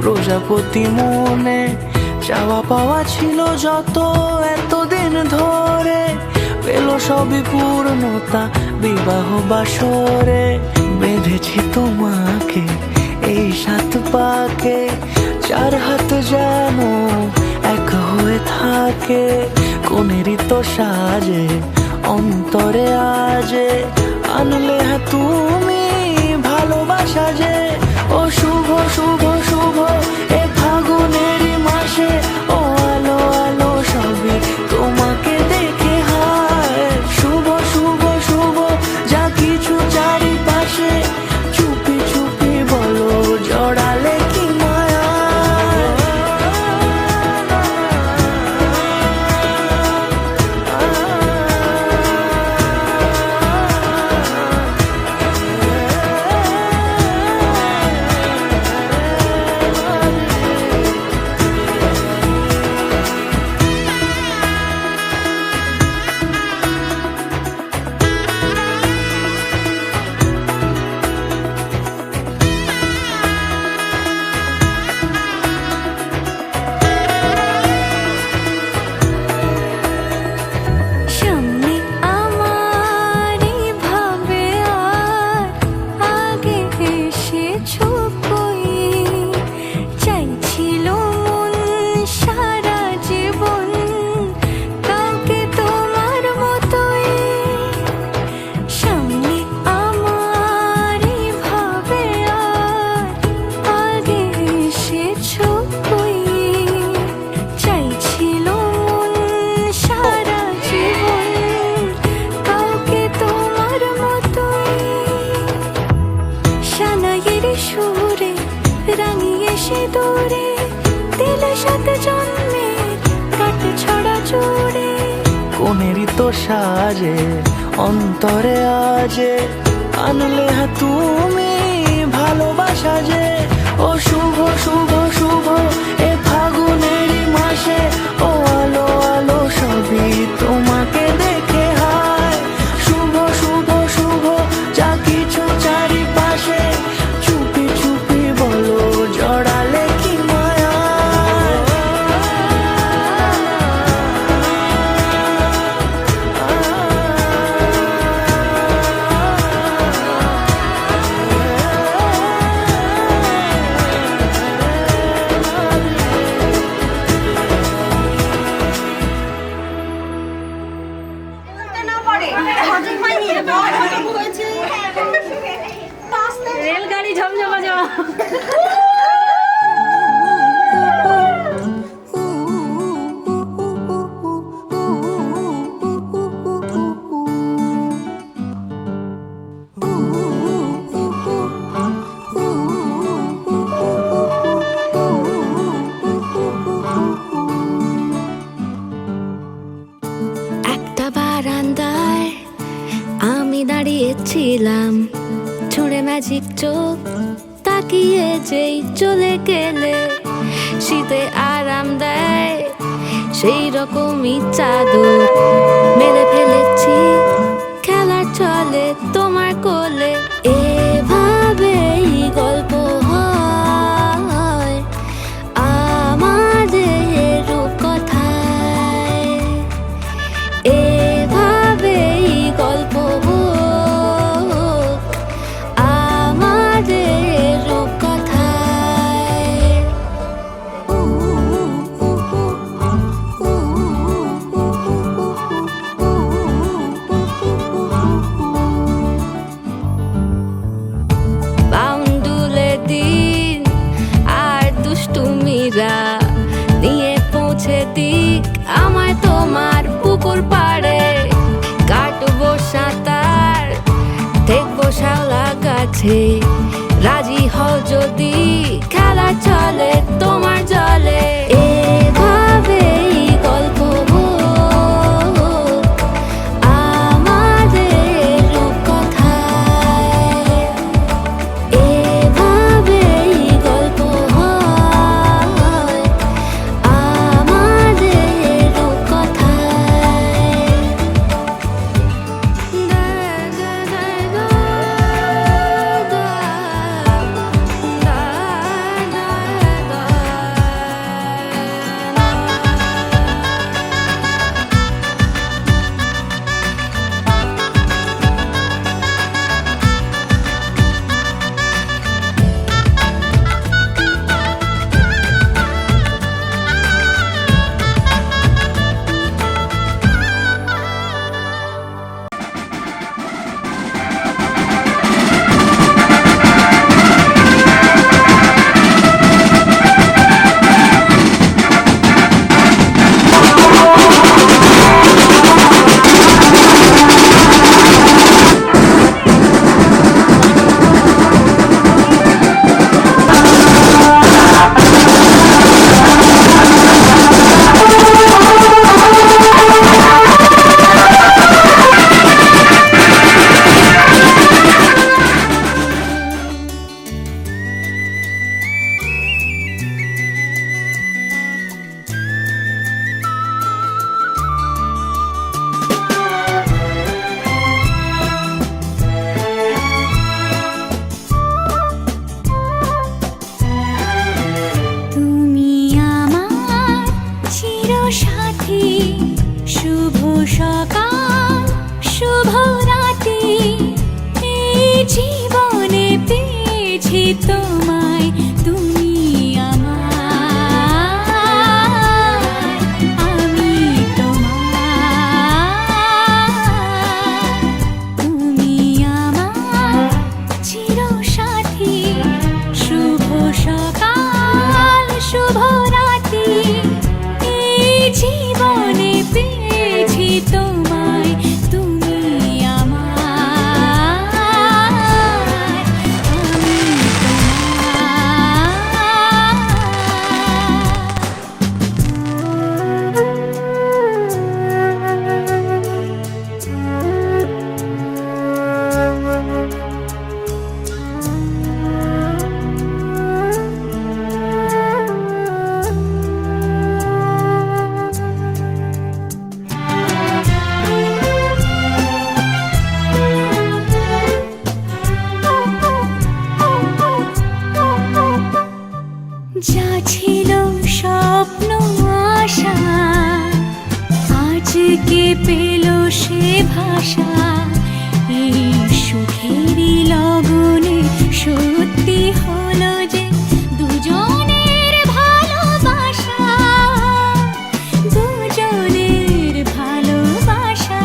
প্রজাপতি মনে চাওয়া পাওয়া ছিল যত এতদিন ধরে, পেল সবই পূর্ণতা বিবাহ বাসরে। বেঁধেছি তোমাকে এই 7 পাকে, 4 হাত যেন এক হয়ে থাকে। কোনেরই তো সাজে অন্তরে আজে, আনলে হ্যাঁ তুমি ভালোবাসা যে। ও শুভ শুভ শুভ এ ফাগুনেরই মাসে, ও আলো আলো সবই তোমাকে দেখে হায়। শুভ শুভ শুভ যা কিছু চারিপাশে, চুপি চুপি বলো জড়ালে কি মায়া। কোনেরই তো সাজে অন্তরে আজে, আনলে হ্যাঁ তুমি ভালোবাসা যে। ও শুভ শুভ শুভ এ ফাগুনেরই মাসে, ও আলো আলো সবই তোমাকে দেখে হায়। শুভ শুভ শুভ যা কিছু চারিপাশে, চুপি চুপি বলো জড়ালে কি মায়া। রেলগাড়ি ঝমঝমা যাওয়া। একটা বারান্দায় আমি দাঁড়িয়েছিলাম, ছুঁড়ে ম্যাজিক চোখ তাকিয়ে যেই চলে গেলে। শীতে আরাম দেয় সেই রকমই চাদর মেলে ফেলেছি, খেলার চলে তোমার কোলে। এভাবেই গল্প হয় আমাদের রূপকথায়, এভাবেই গল্প হোক আমাদের রূপকথায়। বাউন্ডুলে দিন আর দুষ্টুমিরা নিয়ে পৌঁছে দিক আমায় তোমার পুকুর পাড়ে। কাটবো সাঁতার দেখবো শাওলা গাছে, রাজি হও যদি খেলা চলে তোমার জলে। এভাবেই গল্প হোক আমাদের রূপকথায়, এভাবেই গল্প হয় আমাদের রূপকথায়। সকাল শুভ রাতি, এই জীবনে পেয়েছি তোমায়, তুমি আমার, আমি তোমার, তুমি আমার চিরসাথী। শুভ সকাল শুভ রাতি, এই জীবনে পেয়েছি তোমায়, তুমি আমার, আমি যা ছিল স্বপ্ন আশা, আজকে পেল সে ভাষা। এই সুখেরই লগনে সত্যি হলো যে দুজনের ভালোবাসা, দুজনের ভালোবাসা।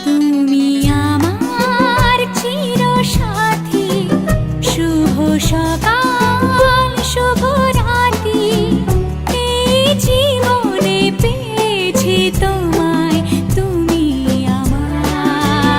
তুমি আমার চিরসাথী। শুভ সকাল শুভ রাতি, এই জীবনে পেয়েছি তোমায়, তুমি আমার,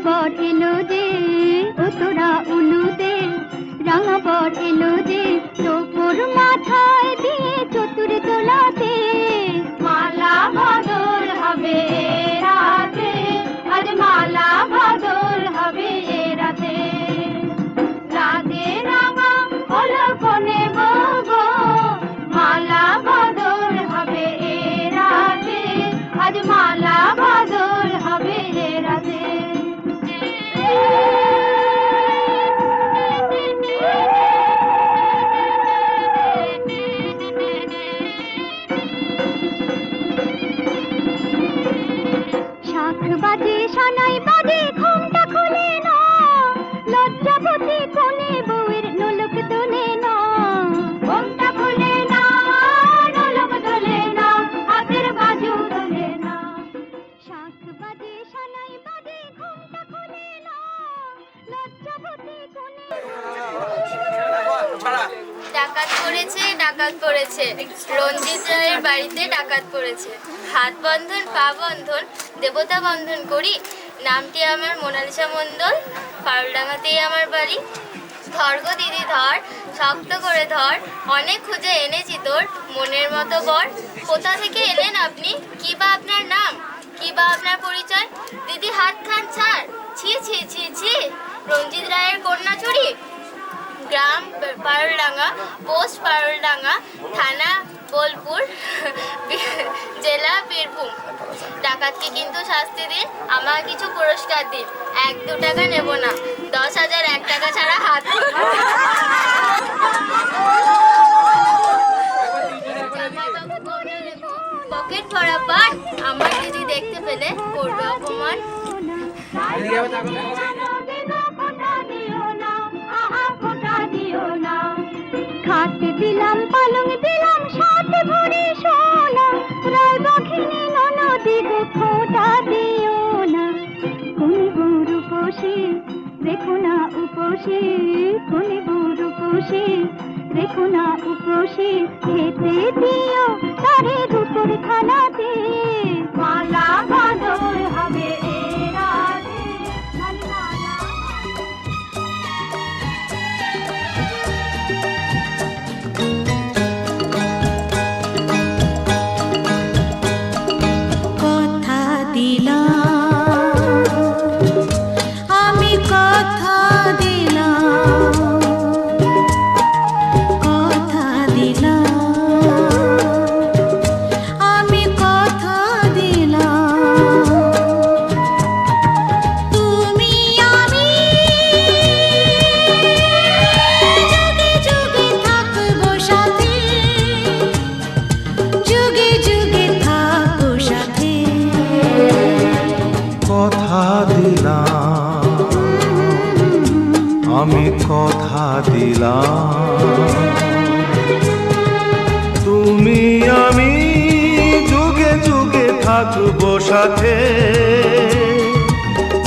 বট এলো যে তোরা উলুতে, রাঙা বট এলো যে তোর মাথায় দিয়ে চতুর তোলাতে। মালা বদল হবে রাতে, আজ মালা বদল হবে রাতে। রাতে রাঙা হলো কোনে গো, মালা বদল হবে রাতে, আজ মালা বদল হবে রাতে। শাখ বাজে সানাই বাজে ঘুমটা খুলে না, লজ্জাবতী কোনে বউয়ের নোলক তোলে না। ঘুমটা খুলে না, নোলক তোলে না, হাতের বাজু তোলে না। শাখ বাজে সানাই বাজে ঘুমটা খুলে না, লজ্জাবতী কোনে। ডাকাত পড়েছে, ডাকাত পড়েছে, রঞ্জিত রায়ের বাড়িতে ডাকাত পড়েছে। হাত বন্ধন পা বন্ধন দেবতা বন্ধন করি, নামটি আমার মোনালিসা মণ্ডল, পারুলডাঙ্গাতেই আমার বাড়ি। ধর গো দিদি ধর, শক্ত করে ধর, অনেক খুঁজে এনেছি তোর মনের মতো বর। কোথা থেকে এলেন আপনি, কি বা আপনার নাম, কি বা আপনার পরিচয়? দিদি হাত খান ছাড়, ছি ছি ছি ছি, রঞ্জিত রায়ের কন্যা চুরি। গ্রাম পারুলডাঙ্গা, পোস্ট পারুলডাঙ্গা, থানা বোলপুর, জেলা বীরভূম। ডাকাতকে কিন্তু শাস্তি দিন, আমার কিছু পুরস্কার দিন। 1-2 টাকা নেব না, 10,000 1 টাকা ছাড়া হাত। পকেট ভরা পান, আমার দিদি দেখতে পেলে করবে অপমান। খাট দিলাম পালং দিলাম সাথে ভরে সোনা, রায় বাঘিনী ননদি গো খোঁটা দিও না। কোন বউর উপসে রেখো না উপসে, কোন বউর উপসে রেখো না উপসে, খেতে দিও তারে রূপর থালাতে। মালা বদল হবে রাতে, মালা। কথা দিলাম, আমি কথা দিলাম, কথা দিলাম, আমি কথা দিলাম। তুমি আমি যুগে যুগে থাকবো সাথে, যুগে যুগে থাকবো সাথে। কথা দিলাম, আমি কথা দিলাম, তুমি আমি যুগে যুগে থাকবো সাথে,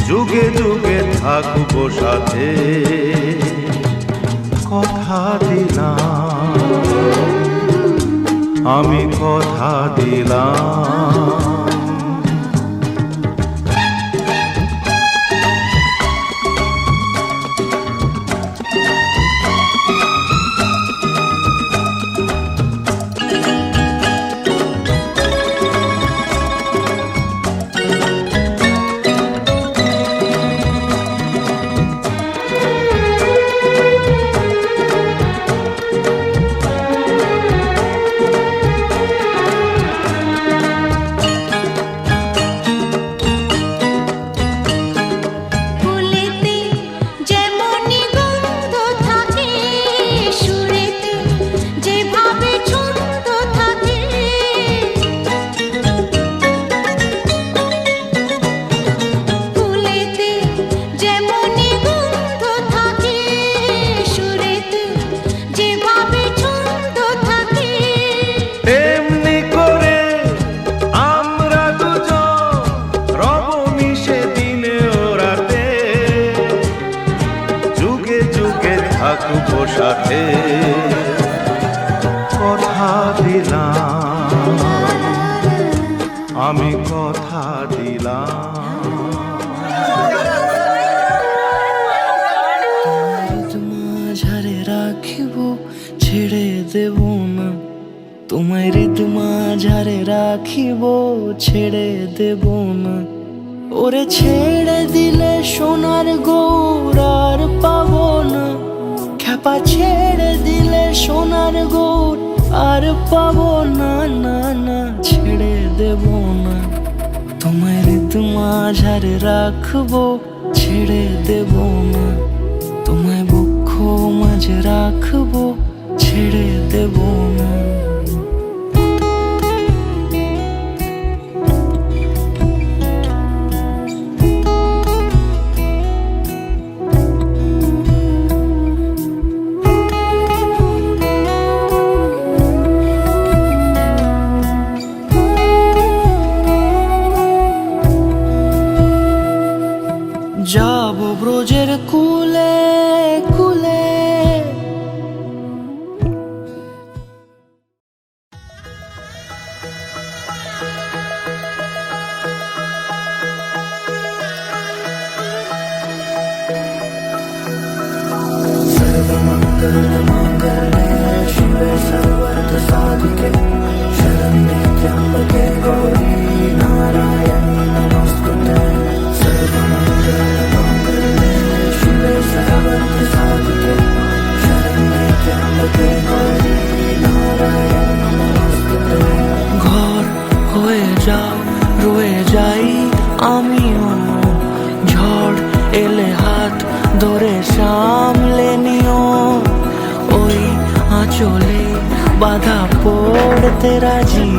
যুগে যুগে থাকবো সাথে। কথা দিলাম, আমি কথা দিলাম। ফুলেতে যেমনি গন্ধ থাকে, সুরেতে যেভাবে ছন্দ থাকে। ফুলেতে যেমনি গন্ধ থাকে, সুরেতে যেভাবে ছন্দ থাকে। এমনি করে আমরা দুজন রব মিশে দিনে ও রাতে, যুগে যুগে থাকবো সাথে। কথা দিলাম, আমি কথা দিলাম। দেব না, তোমায় হৃদ মাঝারে রাখিব, ছেড়ে দেব না। ওরে ছেড়ে দিলে সোনার গৌর আর পাবো না, খ্যাপা ছেড়ে দিলে সোনার গৌর আর পাবো না, না না ছেড়ে দেব না। তোমায় হৃদ মাঝারে রাখবো, ছেড়ে দেব না। তোমায় বক্ষ মাঝে রাখবো, ছেড়ে দেব না। যাব ব্রজের কুলে কুলে, শিবে সর্বার্থ সাধিকে, শরণ্যে ত্র্যম্বকে গৌরী নারায়ণী নমস্তুতে। সর্বমঙ্গলমঙ্গলে শিবে সর্বার্থ সাধিকে, শরণ্যে ত্র্যম্বকে গৌরী নারায়ণী নমস্তুতে। ঘর হয়ে যাও, রয়ে যাই আমিও, ঝড় এলে হাত ধরে সামলে নিও। ওই আঁচলে বাধা পড়তে রাজি,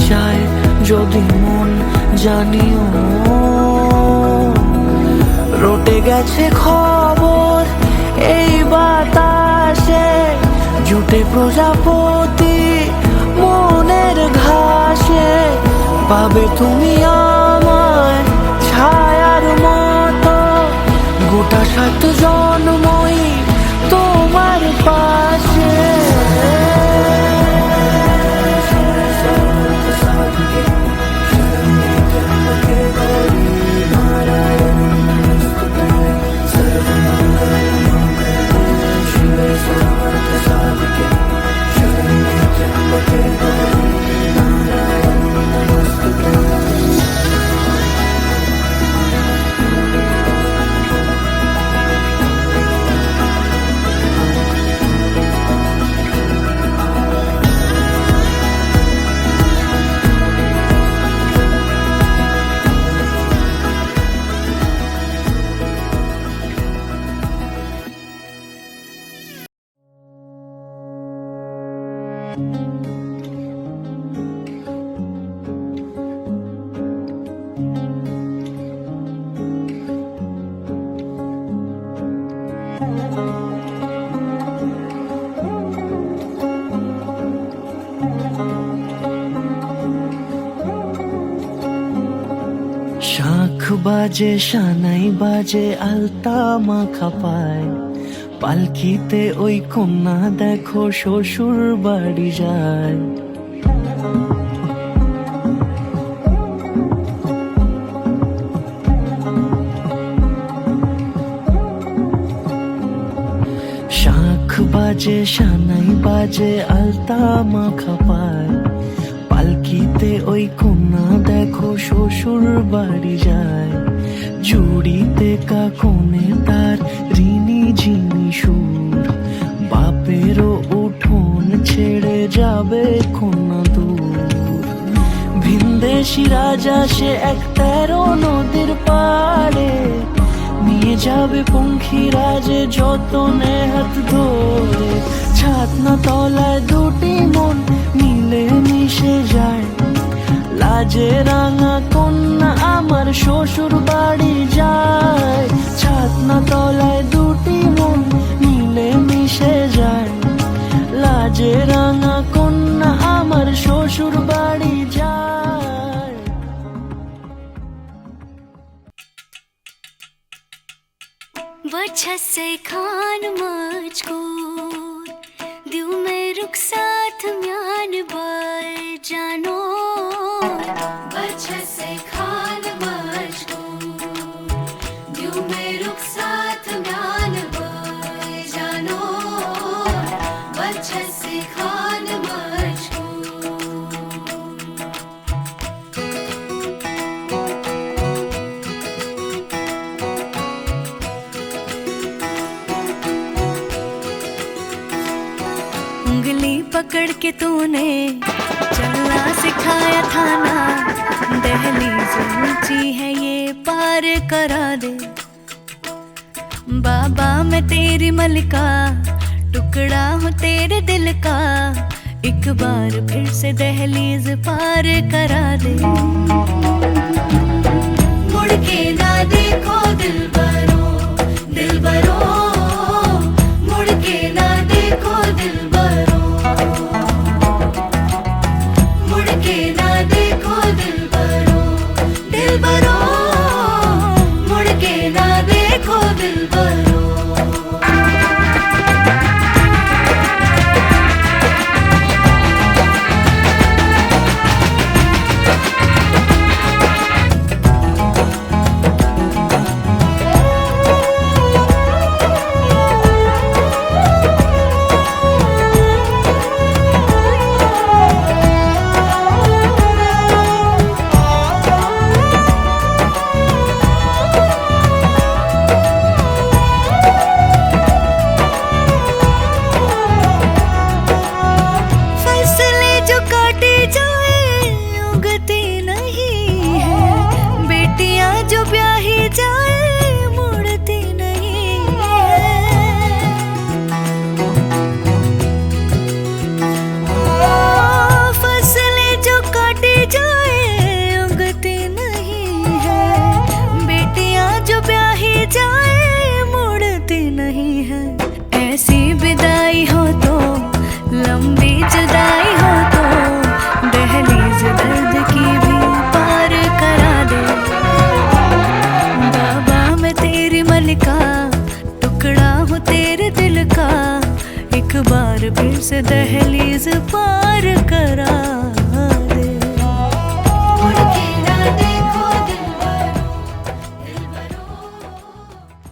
চাই যদি মন জানিও। রটে গেছে খবর এই বাতাসে, জুটে প্রজাপতি মনের ঘাসে। পাবে তুমি আমায় ছায়ার মতো, গোটা 7 জন্মই তোমার পাশে। শাঁখ বাজে সানাই বাজে আলতা মাখা পায়, পালকিতে ওই কন্যা দেখো শ্বশুর বাড়ি যায়। শাঁখ বাজে সানাই বাজে আলতা মাখা পায়, পালকিতে ওই কন্যা দেখো শ্বশুর বাড়ি যায়। জুড়িতে কাকনে তার ঋণী ঝিনি সুর, বাপেরও উঠোন ছেড়ে যাবে কন্যা দূর। ভিনদেশি রাজা সে 13 নদীর পাড়ে, নিয়ে যাবে পঙ্খিরাজে যতনে হাত ধরে। ছাতনা তলায় দুটি মন মিলে মিশে যায়, লাজে রাঙা কন্যা আমার শ্বশুর বাড়ি যায়। ছাতনা তলায় দুটি মন মিলে মিশে যায়, লাজে রাঙা কন্যা আমার শ্বশুর বাড়ি যায়। वजह से खान मजकूर दिल में रुख साथ म्यान बाय जानो। वजह से खान मजकूर दिल में रुख साथ म्यान बाय जानो। वजह से उंगली पकड़ के तूने चलना सिखाया था ना, दहलीज ऊंची है ये पार करा दे। बाबा मैं तेरी मलिका, टुकड़ा हूँ तेरे दिल का, एक बार फिर से दहलीज पार करा दे। मुड़ के ना देखो दिलबरो, दिलबरो, मुड़ के ना देखो दिलबरो, मुड़ के ना देखो दिलबरो, दिलबरो, मुड़ के ना देखो दिलबरो। ऐसी विदाई हो तो, लंबी जुदाई हो तो, दहलीज दर्द की भी पार करा दे। बाबा मैं तेरी मलिका, टुकड़ा हूँ तेरे दिल का, एक बार फिर से दहलीज पार करा दे। मुड़ के ना देखो